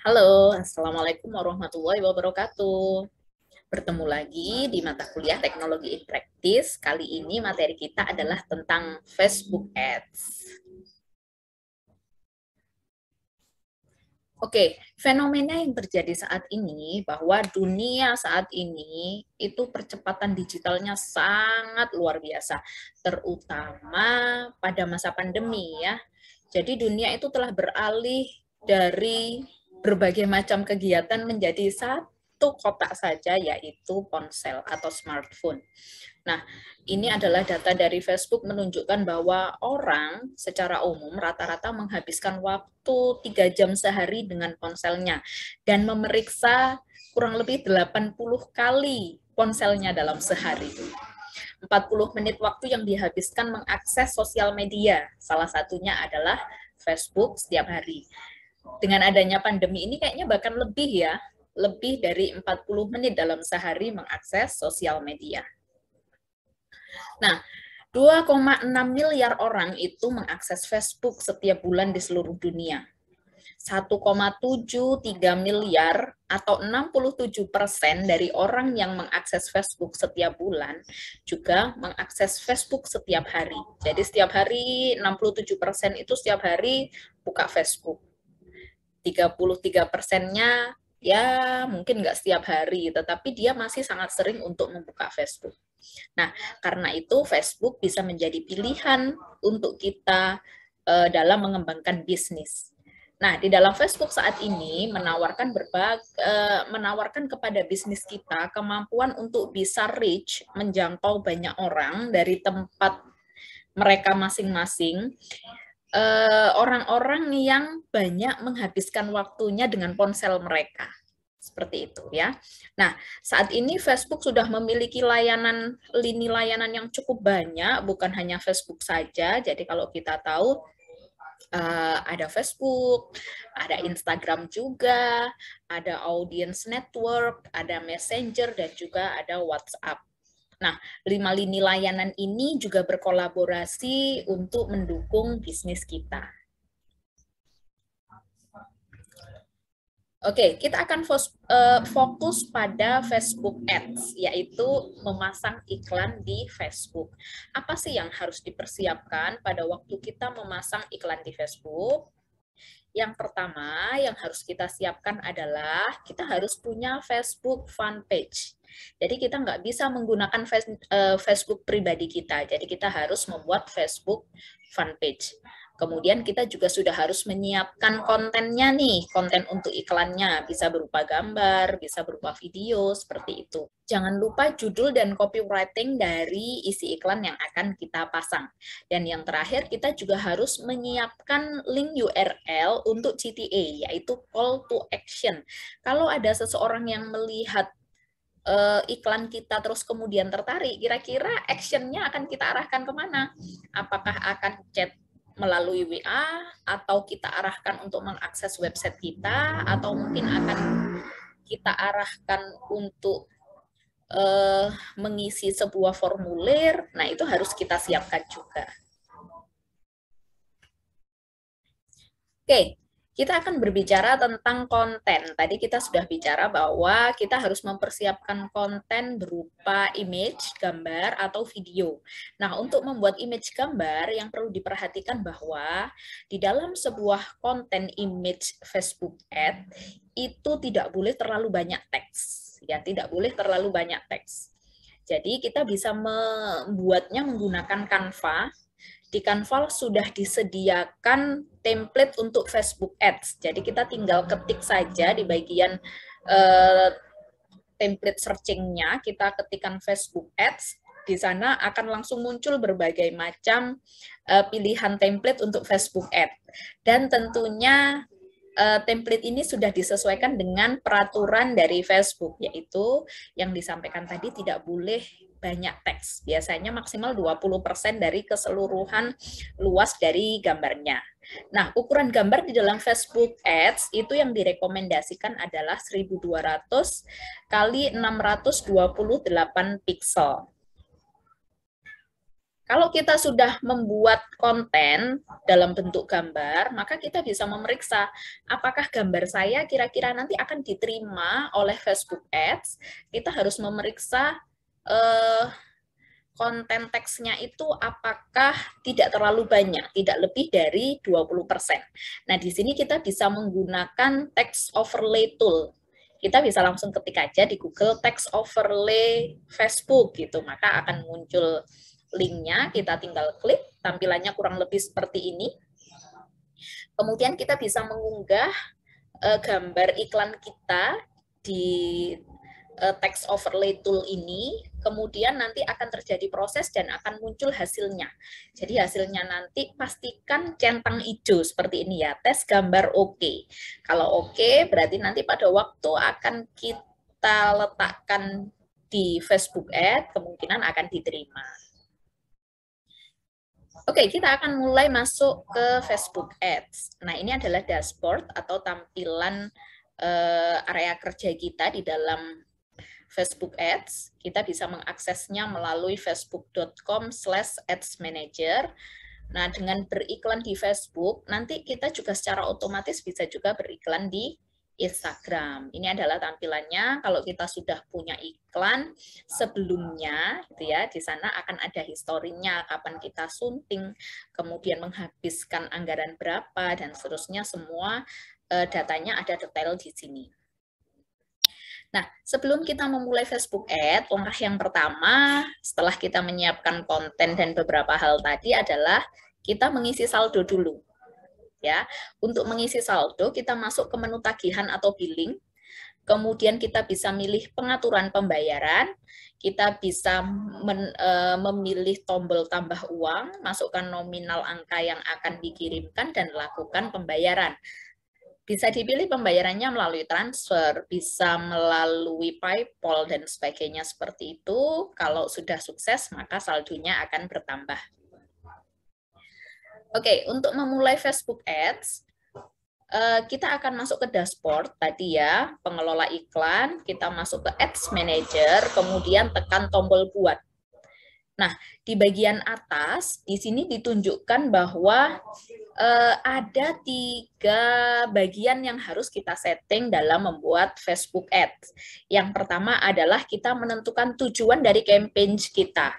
Halo, Assalamualaikum warahmatullahi wabarakatuh. Bertemu lagi di mata kuliah Teknologi in Practice. Kali ini materi kita adalah tentang Facebook Ads. Oke, fenomena yang terjadi saat ini bahwa dunia saat ini itu percepatan digitalnya sangat luar biasa, terutama pada masa pandemi ya. Jadi dunia itu telah beralih dari berbagai macam kegiatan menjadi satu kotak saja, yaitu ponsel atau smartphone. Nah, ini adalah data dari Facebook menunjukkan bahwa orang secara umum rata-rata menghabiskan waktu 3 jam sehari dengan ponselnya dan memeriksa kurang lebih 80 kali ponselnya dalam sehari. 40 menit waktu yang dihabiskan mengakses sosial media, salah satunya adalah Facebook setiap hari. Dengan adanya pandemi ini kayaknya bahkan lebih dari 40 menit dalam sehari mengakses sosial media. Nah, 2,6 miliar orang itu mengakses Facebook setiap bulan di seluruh dunia. 1,73 miliar atau 67% dari orang yang mengakses Facebook setiap bulan juga mengakses Facebook setiap hari. Jadi setiap hari 67% itu setiap hari buka Facebook. 33%-nya ya mungkin nggak setiap hari, tetapi dia masih sangat sering untuk membuka Facebook. Nah, karena itu Facebook bisa menjadi pilihan untuk kita dalam mengembangkan bisnis. Nah, di dalam Facebook saat ini menawarkan kepada bisnis kita kemampuan untuk bisa reach, menjangkau banyak orang dari tempat mereka masing-masing, orang-orang yang banyak menghabiskan waktunya dengan ponsel mereka. Seperti itu ya. Nah, saat ini Facebook sudah memiliki lini layanan yang cukup banyak, bukan hanya Facebook saja. Jadi kalau kita tahu ada Facebook, ada Instagram juga, ada Audience Network, ada Messenger, dan juga ada WhatsApp. Nah, 5 lini layanan ini juga berkolaborasi untuk mendukung bisnis kita. Oke, kita akan fokus pada Facebook Ads, yaitu memasang iklan di Facebook. Apa sih yang harus dipersiapkan pada waktu kita memasang iklan di Facebook? Yang pertama yang harus kita siapkan adalah kita harus punya Facebook fan page. Jadi kita nggak bisa menggunakan Facebook pribadi kita. Jadi kita harus membuat Facebook fan page. Kemudian kita juga sudah harus menyiapkan kontennya nih, konten untuk iklannya, bisa berupa gambar, bisa berupa video, seperti itu. Jangan lupa judul dan copywriting dari isi iklan yang akan kita pasang. Dan yang terakhir, kita juga harus menyiapkan link URL untuk CTA, yaitu call to action. Kalau ada seseorang yang melihat iklan kita terus kemudian tertarik, kira-kira actionnya akan kita arahkan kemana? Apakah akan chat melalui WA, atau kita arahkan untuk mengakses website kita, atau mungkin akan kita arahkan untuk mengisi sebuah formulir. Nah, itu harus kita siapkan juga. Oke, kita akan berbicara tentang konten. Tadi kita sudah bicara bahwa kita harus mempersiapkan konten berupa image, gambar, atau video. Nah, untuk membuat image gambar, yang perlu diperhatikan bahwa di dalam sebuah konten image Facebook ad, itu tidak boleh terlalu banyak teks. Ya, tidak boleh terlalu banyak teks. Jadi, kita bisa membuatnya menggunakan Canva. Di Canva sudah disediakan template untuk Facebook Ads. Jadi kita tinggal ketik saja di bagian template searching-nya, kita ketikkan Facebook Ads, di sana akan langsung muncul berbagai macam pilihan template untuk Facebook Ads. Dan tentunya template ini sudah disesuaikan dengan peraturan dari Facebook, yaitu yang disampaikan tadi tidak boleh banyak teks. Biasanya maksimal 20% dari keseluruhan luas dari gambarnya. Nah, ukuran gambar di dalam Facebook Ads itu yang direkomendasikan adalah 1200 kali 628 pixel. Kalau kita sudah membuat konten dalam bentuk gambar, maka kita bisa memeriksa apakah gambar saya kira-kira nanti akan diterima oleh Facebook Ads. Kita harus memeriksa konten teksnya itu apakah tidak terlalu banyak, tidak lebih dari 20%. Nah, di sini kita bisa menggunakan text overlay tool. Kita bisa langsung ketik aja di Google text overlay Facebook gitu, maka akan muncul linknya, kita tinggal klik, tampilannya kurang lebih seperti ini. Kemudian kita bisa mengunggah gambar iklan kita di text overlay tool ini, kemudian nanti akan terjadi proses dan akan muncul hasilnya. Jadi hasilnya nanti pastikan centang hijau seperti ini ya, tes gambar oke. Kalau oke, berarti nanti pada waktu akan kita letakkan di Facebook Ads, kemungkinan akan diterima. Oke, kita akan mulai masuk ke Facebook Ads. Nah, ini adalah dashboard atau tampilan area kerja kita di dalam Facebook Ads. Kita bisa mengaksesnya melalui facebook.com/adsmanager. Nah, dengan beriklan di Facebook, nanti kita juga secara otomatis bisa juga beriklan di Instagram. Ini adalah tampilannya. Kalau kita sudah punya iklan sebelumnya, gitu ya, di sana akan ada historinya, kapan kita sunting, kemudian menghabiskan anggaran berapa, dan seterusnya semua datanya ada detail di sini. Nah, sebelum kita memulai Facebook Ads, langkah yang pertama setelah kita menyiapkan konten dan beberapa hal tadi adalah kita mengisi saldo dulu. Ya, untuk mengisi saldo kita masuk ke menu tagihan atau billing. Kemudian kita bisa milih pengaturan pembayaran, kita bisa memilih tombol tambah uang, masukkan nominal angka yang akan dikirimkan dan lakukan pembayaran. Bisa dipilih pembayarannya melalui transfer, bisa melalui PayPal dan sebagainya seperti itu. Kalau sudah sukses, maka saldonya akan bertambah. Oke, untuk memulai Facebook Ads, kita akan masuk ke dashboard tadi ya, pengelola iklan, kita masuk ke Ads Manager, kemudian tekan tombol buat. Nah, di bagian atas, di sini ditunjukkan bahwa ada 3 bagian yang harus kita setting dalam membuat Facebook Ads. Yang pertama adalah kita menentukan tujuan dari campaign kita.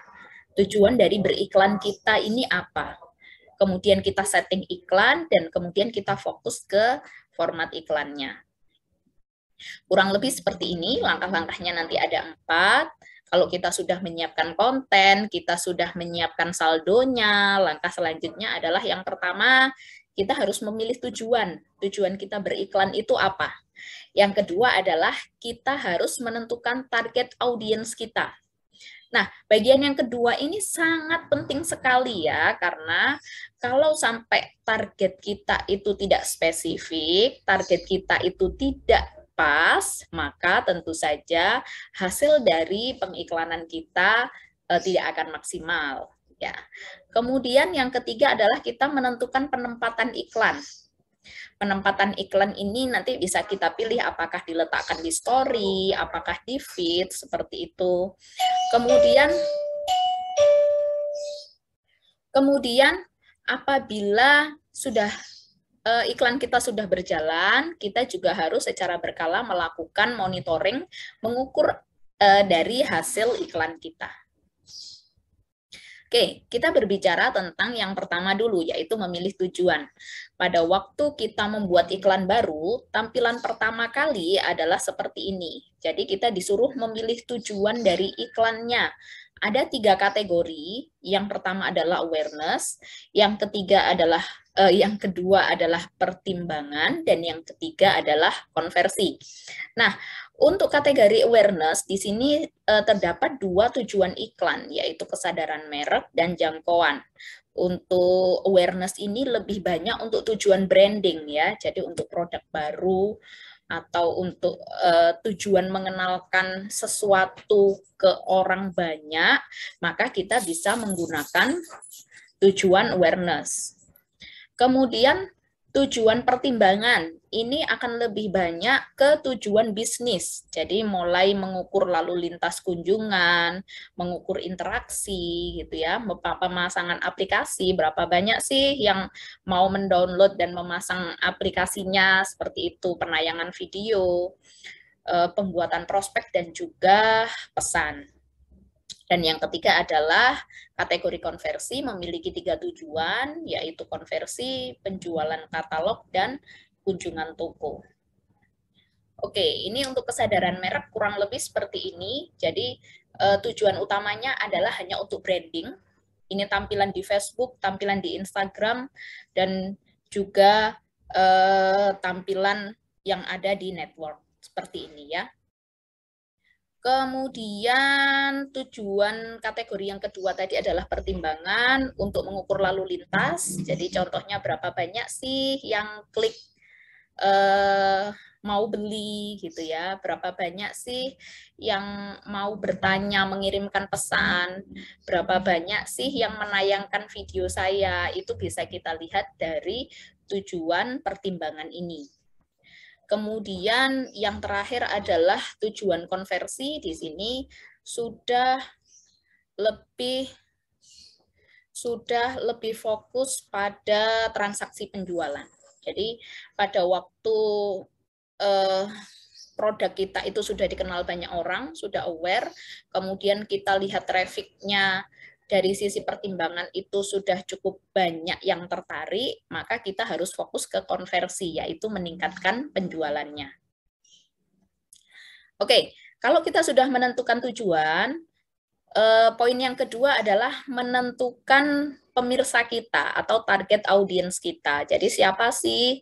Tujuan dari beriklan kita ini apa? Kemudian kita setting iklan, dan kemudian kita fokus ke format iklannya. Kurang lebih seperti ini, langkah-langkahnya nanti ada 4. Kalau kita sudah menyiapkan konten, kita sudah menyiapkan saldonya, langkah selanjutnya adalah yang pertama, kita harus memilih tujuan. Tujuan kita beriklan itu apa? Yang kedua adalah kita harus menentukan target audiens kita. Nah, bagian yang kedua ini sangat penting sekali ya, karena kalau sampai target kita itu tidak spesifik, target kita itu tidak pas, maka tentu saja hasil dari pengiklanan kita tidak akan maksimal. Ya. Kemudian yang ketiga adalah kita menentukan penempatan iklan. Penempatan iklan ini nanti bisa kita pilih apakah diletakkan di story, apakah di feed, seperti itu. Kemudian apabila sudah iklan kita sudah berjalan, kita juga harus secara berkala melakukan monitoring, mengukur dari hasil iklan kita. Oke, kita berbicara tentang yang pertama dulu, yaitu memilih tujuan. Pada waktu kita membuat iklan baru, tampilan pertama kali adalah seperti ini. Jadi kita disuruh memilih tujuan dari iklannya. Ada 3 kategori. Yang pertama adalah awareness, yang kedua adalah pertimbangan, dan yang ketiga adalah konversi. Nah, untuk kategori awareness, di sini terdapat 2 tujuan iklan, yaitu kesadaran merek dan jangkauan. Untuk awareness ini lebih banyak untuk tujuan branding ya, jadi untuk produk baru atau untuk tujuan mengenalkan sesuatu ke orang banyak, maka kita bisa menggunakan tujuan awareness. Kemudian Tujuan pertimbangan ini akan lebih banyak ke tujuan bisnis. Jadi mulai mengukur lalu lintas kunjungan, mengukur interaksi gitu ya, pemasangan aplikasi, berapa banyak sih yang mau mendownload dan memasang aplikasinya seperti itu, penayangan video, pembuatan prospek dan juga pesan. Dan yang ketiga adalah kategori konversi memiliki 3 tujuan, yaitu konversi, penjualan katalog, dan kunjungan toko. Oke, ini untuk kesadaran merek kurang lebih seperti ini. Jadi tujuan utamanya adalah hanya untuk branding. Ini tampilan di Facebook, tampilan di Instagram, dan juga tampilan yang ada di network. Seperti ini ya. Kemudian tujuan kategori yang kedua tadi adalah pertimbangan untuk mengukur lalu lintas. Jadi contohnya berapa banyak sih yang klik mau beli gitu ya, berapa banyak sih yang mau bertanya, mengirimkan pesan, berapa banyak sih yang menayangkan video saya, itu bisa kita lihat dari tujuan pertimbangan ini. Kemudian yang terakhir adalah tujuan konversi. Di sini sudah lebih fokus pada transaksi penjualan. Jadi pada waktu produk kita itu sudah dikenal banyak orang, sudah aware, kemudian kita lihat trafficnya dari sisi pertimbangan itu sudah cukup banyak yang tertarik, maka kita harus fokus ke konversi, yaitu meningkatkan penjualannya. Oke, kalau kita sudah menentukan tujuan, poin yang kedua adalah menentukan pemirsa kita atau target audiens kita. Jadi siapa sih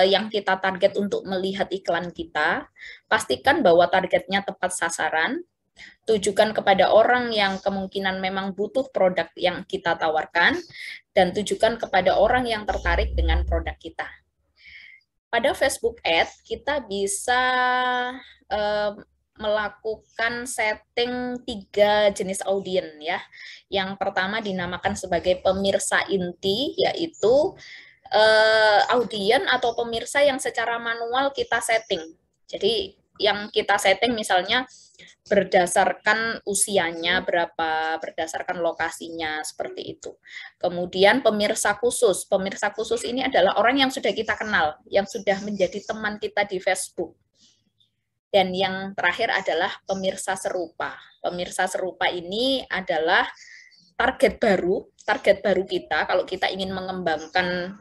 yang kita target untuk melihat iklan kita? Pastikan bahwa targetnya tepat sasaran. Tujukan kepada orang yang kemungkinan memang butuh produk yang kita tawarkan, dan tujukan kepada orang yang tertarik dengan produk kita. Pada Facebook Ads, kita bisa melakukan setting 3 jenis audiens ya. Yang pertama dinamakan sebagai pemirsa inti, yaitu audiens atau pemirsa yang secara manual kita setting. Jadi yang kita setting misalnya berdasarkan usianya berapa, berdasarkan lokasinya, seperti itu. Kemudian pemirsa khusus. Pemirsa khusus ini adalah orang yang sudah kita kenal, yang sudah menjadi teman kita di Facebook. Dan yang terakhir adalah pemirsa serupa. Pemirsa serupa ini adalah target baru kita. Kalau kita ingin mengembangkan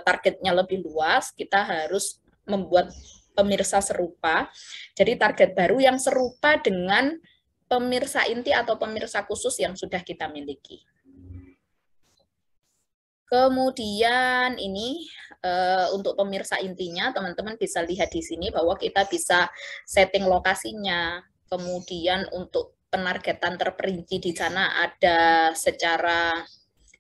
targetnya lebih luas, kita harus membuat pemirsa serupa. Jadi target baru yang serupa dengan pemirsa inti atau pemirsa khusus yang sudah kita miliki. Kemudian ini untuk pemirsa intinya, teman-teman bisa lihat di sini bahwa kita bisa setting lokasinya. Kemudian untuk penargetan terperinci di sana ada secara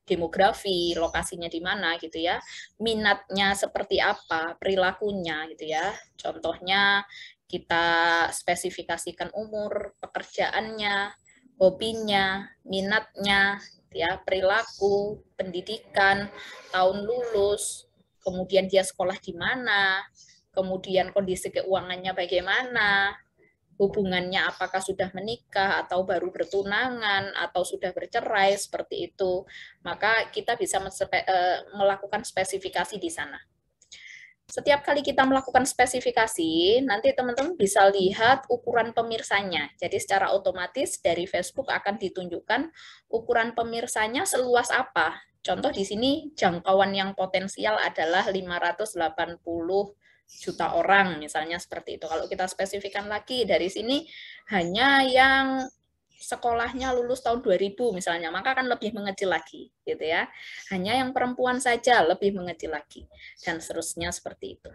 demografi, lokasinya di mana gitu ya, minatnya seperti apa, perilakunya gitu ya. Contohnya kita spesifikasikan umur, pekerjaannya, hobinya, minatnya, ya, perilaku, pendidikan, tahun lulus, kemudian dia sekolah di mana, kemudian kondisi keuangannya bagaimana, hubungannya apakah sudah menikah atau baru bertunangan atau sudah bercerai, seperti itu. Maka kita bisa melakukan spesifikasi di sana. Setiap kali kita melakukan spesifikasi, nanti teman-teman bisa lihat ukuran pemirsanya. Jadi secara otomatis dari Facebook akan ditunjukkan ukuran pemirsanya seluas apa. Contoh di sini jangkauan yang potensial adalah 580 juta orang, misalnya seperti itu. Kalau kita spesifikkan lagi, dari sini hanya yang sekolahnya lulus tahun 2000 misalnya, maka akan lebih mengecil lagi, gitu ya. Hanya yang perempuan saja lebih mengecil lagi, dan seterusnya seperti itu.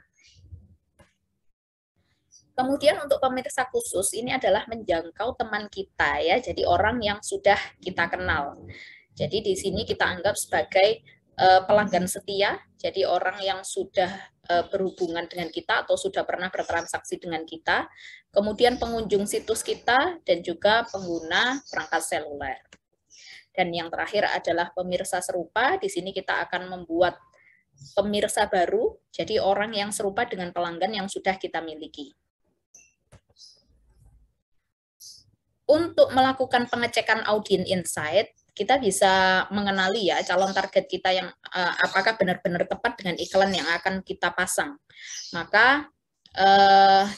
Kemudian untuk pemirsa khusus, ini adalah menjangkau teman kita ya, jadi orang yang sudah kita kenal. Jadi di sini kita anggap sebagai pelanggan setia, jadi orang yang sudah berhubungan dengan kita atau sudah pernah bertransaksi dengan kita, kemudian pengunjung situs kita, dan juga pengguna perangkat seluler. Dan yang terakhir adalah pemirsa serupa, di sini kita akan membuat pemirsa baru, jadi orang yang serupa dengan pelanggan yang sudah kita miliki. Untuk melakukan pengecekan audience insight, kita bisa mengenali ya calon target kita yang apakah benar-benar tepat dengan iklan yang akan kita pasang. Maka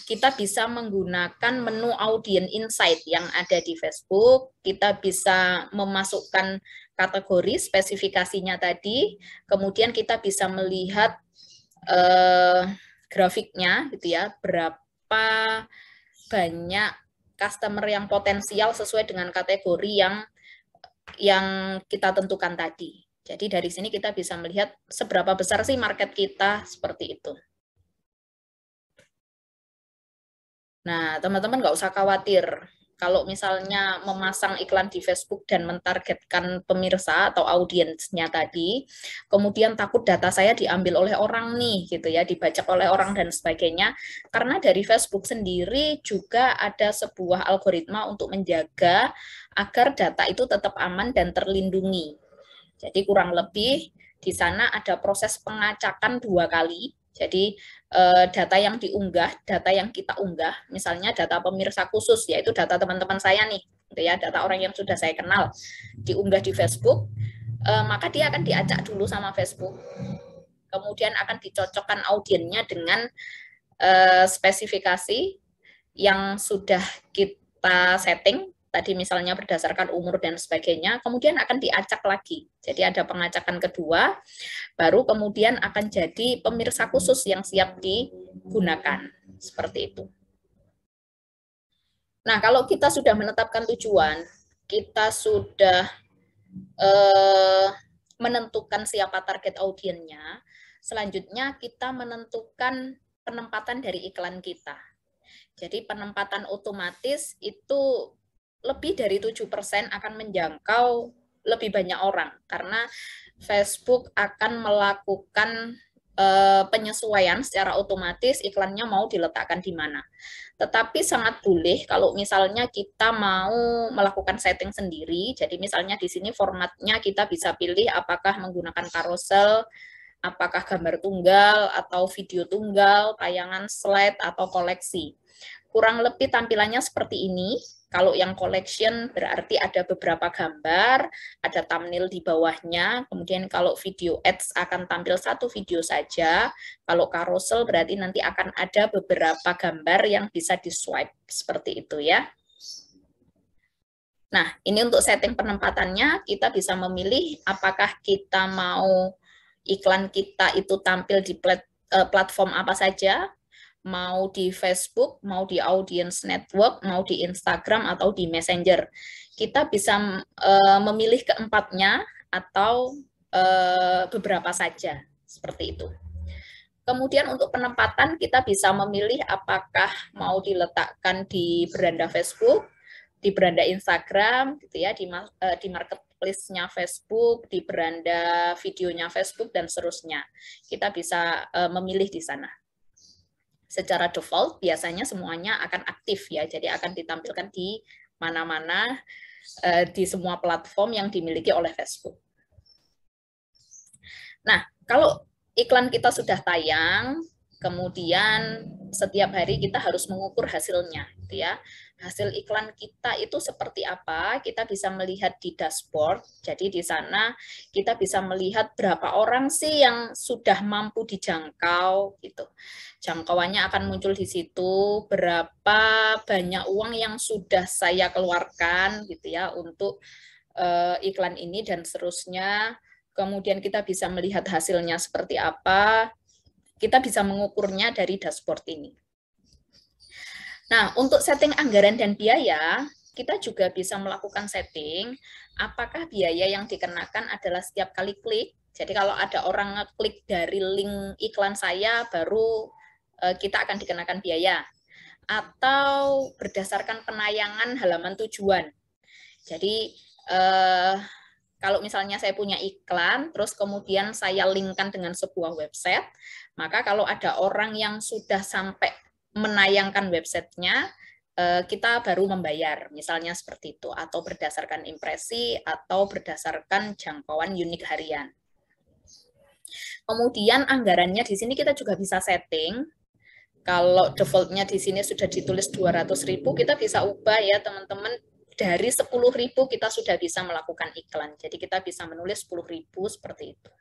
kita bisa menggunakan menu audience insight yang ada di Facebook. Kita bisa memasukkan kategori spesifikasinya tadi, kemudian kita bisa melihat grafiknya gitu ya, berapa banyak customer yang potensial sesuai dengan kategori yang kita tentukan tadi. Jadi dari sini kita bisa melihat seberapa besar sih market kita, seperti itu. Nah, teman-teman nggak usah khawatir. Kalau misalnya memasang iklan di Facebook dan mentargetkan pemirsa atau audiensnya tadi, kemudian takut data saya diambil oleh orang nih, gitu ya, dibajak oleh orang dan sebagainya. Karena dari Facebook sendiri juga ada sebuah algoritma untuk menjaga agar data itu tetap aman dan terlindungi. Jadi kurang lebih di sana ada proses pengacakan 2 kali. Jadi data yang diunggah, data yang kita unggah, misalnya data pemirsa khusus, yaitu data teman-teman saya nih, gitu ya, data orang yang sudah saya kenal, diunggah di Facebook, maka dia akan diacak dulu sama Facebook. Kemudian akan dicocokkan audiennya dengan spesifikasi yang sudah kita setting, tadi misalnya berdasarkan umur dan sebagainya, kemudian akan diacak lagi. Jadi ada pengacakan kedua, baru kemudian akan jadi pemirsa khusus yang siap digunakan. Seperti itu. Nah, kalau kita sudah menetapkan tujuan, kita sudah menentukan siapa target audiennya, selanjutnya kita menentukan penempatan dari iklan kita. Jadi penempatan otomatis itu lebih dari 7% akan menjangkau lebih banyak orang, karena Facebook akan melakukan penyesuaian secara otomatis iklannya mau diletakkan di mana. Tetapi sangat boleh kalau misalnya kita mau melakukan setting sendiri, jadi misalnya di sini formatnya kita bisa pilih apakah menggunakan carousel, apakah gambar tunggal, atau video tunggal, tayangan slide, atau koleksi. Kurang lebih tampilannya seperti ini. Kalau yang collection berarti ada beberapa gambar, ada thumbnail di bawahnya, kemudian kalau video ads akan tampil satu video saja, kalau carousel berarti nanti akan ada beberapa gambar yang bisa di-swipe, seperti itu ya. Nah, ini untuk setting penempatannya, kita bisa memilih apakah kita mau iklan kita itu tampil di platform apa saja, mau di Facebook, mau di Audience Network, mau di Instagram, atau di Messenger. Kita bisa memilih keempatnya atau beberapa saja, seperti itu. Kemudian untuk penempatan kita bisa memilih apakah mau diletakkan di beranda Facebook, di beranda Instagram, gitu ya, di marketplace-nya Facebook, di beranda videonya Facebook, dan seterusnya. Kita bisa memilih di sana. Secara default biasanya semuanya akan aktif ya, jadi akan ditampilkan di mana-mana di semua platform yang dimiliki oleh Facebook. Nah, kalau iklan kita sudah tayang, kemudian setiap hari kita harus mengukur hasilnya, gitu ya. Hasil iklan kita itu seperti apa? Kita bisa melihat di dashboard. Jadi di sana kita bisa melihat berapa orang sih yang sudah mampu dijangkau, gitu. Jangkauannya akan muncul di situ. Berapa banyak uang yang sudah saya keluarkan, gitu ya, untuk iklan ini dan seterusnya. Kemudian kita bisa melihat hasilnya seperti apa, kita bisa mengukurnya dari dashboard ini. Nah, untuk setting anggaran dan biaya, kita juga bisa melakukan setting apakah biaya yang dikenakan adalah setiap kali klik. Jadi kalau ada orang ngeklik dari link iklan saya, baru kita akan dikenakan biaya. Atau berdasarkan penayangan halaman tujuan. Jadi kalau misalnya saya punya iklan, terus kemudian saya linkkan dengan sebuah website, maka kalau ada orang yang sudah sampai menayangkan websitenya, kita baru membayar, misalnya seperti itu, atau berdasarkan impresi, atau berdasarkan jangkauan unik harian. Kemudian anggarannya di sini kita juga bisa setting. Kalau defaultnya di sini sudah ditulis 200.000, kita bisa ubah ya teman-teman. Dari 10.000 kita sudah bisa melakukan iklan. Jadi kita bisa menulis 10.000 seperti itu.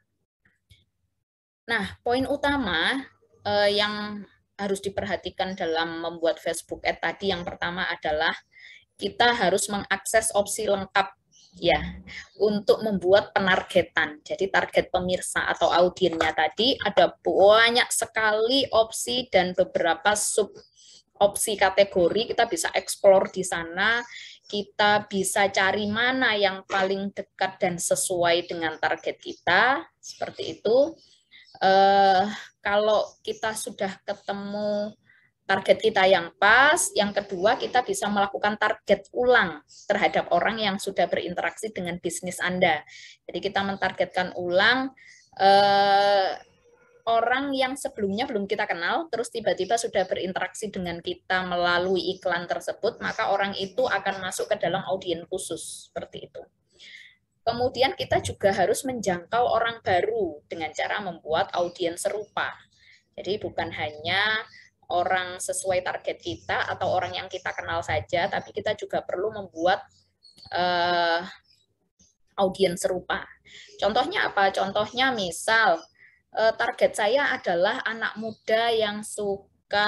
Nah, poin utama yang harus diperhatikan dalam membuat Facebook Ad tadi yang pertama adalah kita harus mengakses opsi lengkap ya untuk membuat penargetan. Jadi target pemirsa atau audiennya tadi ada banyak sekali opsi dan beberapa sub opsi kategori, kita bisa explore di sana, kita bisa cari mana yang paling dekat dan sesuai dengan target kita, seperti itu. Kalau kita sudah ketemu target kita yang pas, yang kedua kita bisa melakukan target ulang terhadap orang yang sudah berinteraksi dengan bisnis Anda. Jadi kita mentargetkan ulang orang yang sebelumnya belum kita kenal, terus tiba-tiba sudah berinteraksi dengan kita melalui iklan tersebut, maka orang itu akan masuk ke dalam audiens khusus, seperti itu. Kemudian kita juga harus menjangkau orang baru dengan cara membuat audiens serupa. Jadi bukan hanya orang sesuai target kita atau orang yang kita kenal saja, tapi kita juga perlu membuat audiens serupa. Contohnya apa? Contohnya misal target saya adalah anak muda yang suka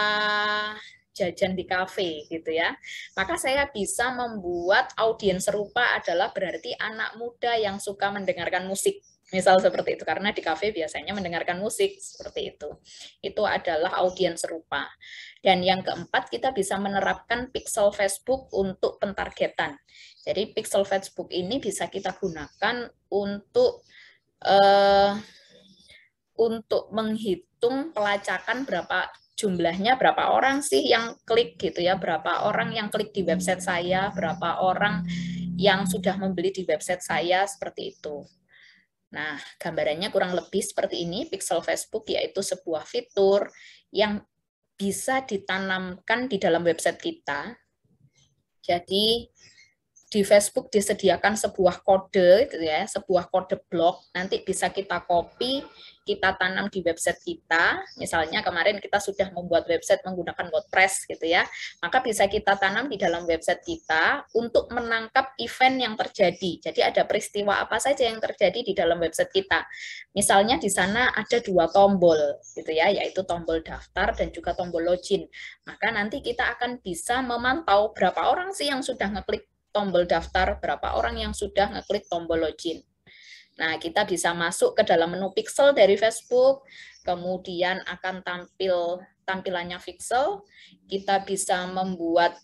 jajan di kafe gitu ya. Maka saya bisa membuat audiens serupa adalah berarti anak muda yang suka mendengarkan musik. Misal seperti itu, karena di kafe biasanya mendengarkan musik, seperti itu. Itu adalah audiens serupa. Dan yang keempat, kita bisa menerapkan pixel Facebook untuk pentargetan. Jadi pixel Facebook ini bisa kita gunakan untuk menghitung pelacakan berapa jumlahnya, berapa orang sih yang klik gitu ya, berapa orang yang klik di website saya, berapa orang yang sudah membeli di website saya, seperti itu. Nah, gambarannya kurang lebih seperti ini, pixel Facebook yaitu sebuah fitur yang bisa ditanamkan di dalam website kita. Jadi di Facebook disediakan sebuah kode gitu ya, sebuah kode blok, nanti bisa kita copy, kita tanam di website kita. Misalnya kemarin kita sudah membuat website menggunakan WordPress gitu ya, maka bisa kita tanam di dalam website kita untuk menangkap event yang terjadi. Jadi ada peristiwa apa saja yang terjadi di dalam website kita. Misalnya di sana ada 2 tombol gitu ya, yaitu tombol daftar dan juga tombol login. Maka nanti kita akan bisa memantau berapa orang sih yang sudah ngeklik tombol daftar, berapa orang yang sudah ngeklik tombol login. Nah, kita bisa masuk ke dalam menu pixel dari Facebook, kemudian akan tampilannya pixel, kita bisa membuat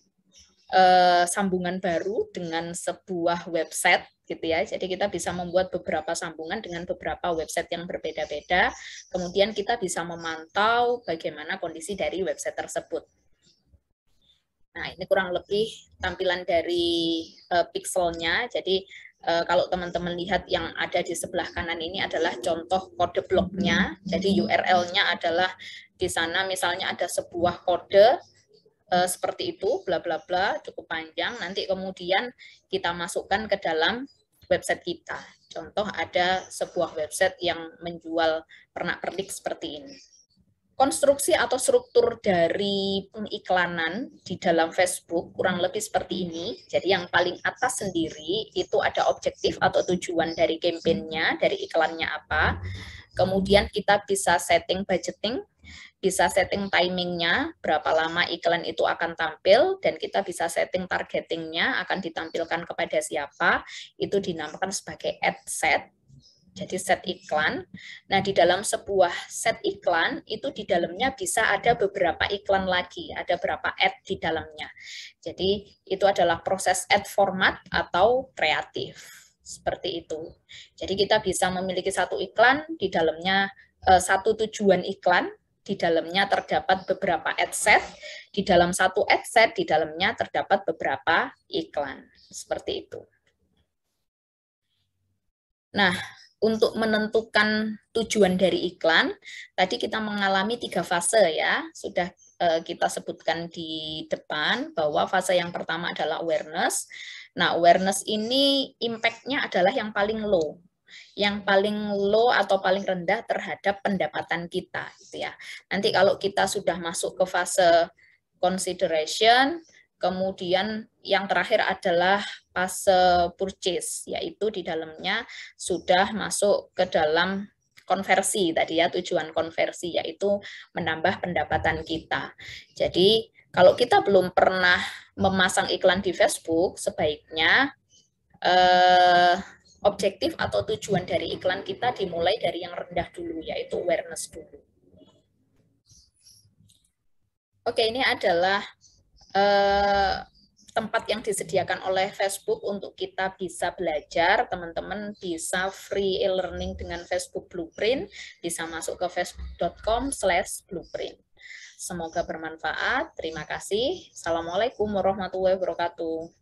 sambungan baru dengan sebuah website, gitu ya. Jadi kita bisa membuat beberapa sambungan dengan beberapa website yang berbeda-beda, kemudian kita bisa memantau bagaimana kondisi dari website tersebut. Nah, ini kurang lebih tampilan dari pixelnya. Jadi kalau teman-teman lihat yang ada di sebelah kanan ini adalah contoh kode bloknya. Jadi URL-nya adalah di sana misalnya ada sebuah kode seperti itu, bla bla bla, cukup panjang. Nanti kemudian kita masukkan ke dalam website kita. Contoh ada sebuah website yang menjual pernak-pernik seperti ini. Konstruksi atau struktur dari pengiklanan di dalam Facebook kurang lebih seperti ini. Jadi yang paling atas sendiri itu ada objektif atau tujuan dari kampanyenya, dari iklannya apa. Kemudian kita bisa setting budgeting, bisa setting timingnya, berapa lama iklan itu akan tampil, dan kita bisa setting targetingnya akan ditampilkan kepada siapa, itu dinamakan sebagai ad set. Jadi set iklan. Nah, di dalam sebuah set iklan, itu di dalamnya bisa ada beberapa iklan lagi, ada beberapa ad di dalamnya. Jadi, itu adalah proses ad format atau kreatif. Seperti itu. Jadi, kita bisa memiliki satu iklan, di dalamnya satu tujuan iklan, di dalamnya terdapat beberapa ad set, di dalam satu ad set, di dalamnya terdapat beberapa iklan. Seperti itu. Nah, untuk menentukan tujuan dari iklan, tadi kita mengalami 3 fase ya, sudah kita sebutkan di depan bahwa fase yang pertama adalah awareness. Nah, awareness ini impact-nya adalah yang paling low. yang paling low atau paling rendah terhadap pendapatan kita, gitu ya. Nanti kalau kita sudah masuk ke fase consideration, kemudian yang terakhir adalah fase purchase, yaitu di dalamnya sudah masuk ke dalam konversi tadi ya, tujuan konversi yaitu menambah pendapatan kita. Jadi kalau kita belum pernah memasang iklan di Facebook, sebaiknya objektif atau tujuan dari iklan kita dimulai dari yang rendah dulu, yaitu awareness dulu. Oke, ini adalah tempat yang disediakan oleh Facebook untuk kita bisa belajar. Teman-teman bisa free e-learning dengan Facebook Blueprint, bisa masuk ke facebook.com/blueprint. Semoga bermanfaat. Terima kasih. Assalamualaikum warahmatullahi wabarakatuh.